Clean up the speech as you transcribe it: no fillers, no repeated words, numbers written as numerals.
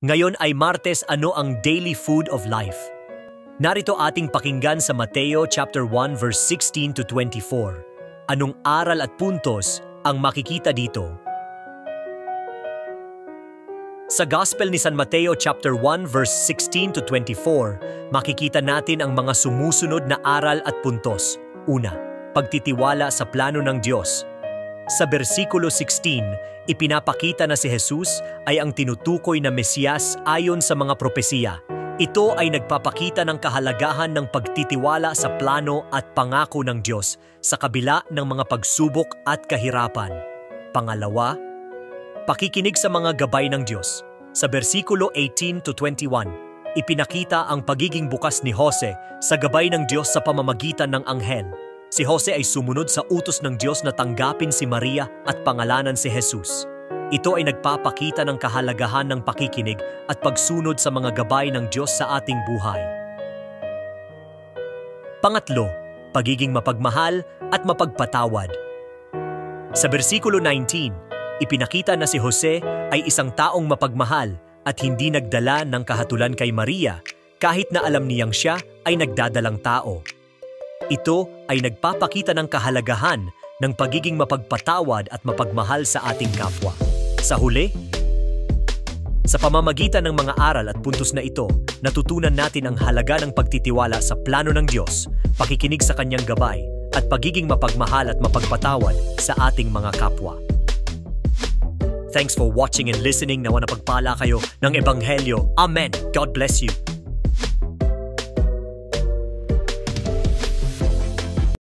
Ngayon ay Martes, ano ang daily food of life? Narito ating pakinggan sa Mateo chapter 1 verse 16 to 24. Anong aral at puntos ang makikita dito? Sa Gospel ni San Mateo chapter 1 verse 16 to 24, makikita natin ang mga sumusunod na aral at puntos. Una, pagtitiwala sa plano ng Diyos. Sa bersikulo 16, ipinapakita na si Jesus ay ang tinutukoy na Mesiyas ayon sa mga propesiya. Ito ay nagpapakita ng kahalagahan ng pagtitiwala sa plano at pangako ng Diyos sa kabila ng mga pagsubok at kahirapan. Pangalawa, pakikinig sa mga gabay ng Diyos. Sa bersikulo 18 to 21, ipinakita ang pagiging bukas ni Jose sa gabay ng Diyos sa pamamagitan ng anghel. Si Jose ay sumunod sa utos ng Diyos na tanggapin si Maria at pangalanan si Jesus. Ito ay nagpapakita ng kahalagahan ng pakikinig at pagsunod sa mga gabay ng Diyos sa ating buhay. Pangatlo, pagiging mapagmahal at mapagpatawad. Sa bersikulo 19, ipinakita na si Jose ay isang taong mapagmahal at hindi nagdala ng kahatulan kay Maria kahit na alam niyang siya ay nagdadalang tao. Ito ay nagpapakita ng kahalagahan ng pagiging mapagpatawad at mapagmahal sa ating kapwa. Sa huli, sa pamamagitan ng mga aral at puntos na ito, natutunan natin ang halaga ng pagtitiwala sa plano ng Diyos, pakikinig sa kanyang gabay, at pagiging mapagmahal at mapagpatawad sa ating mga kapwa. Thanks for watching and listening. Nawa na pagpala kayo ng Ebanghelyo. Amen. God bless you.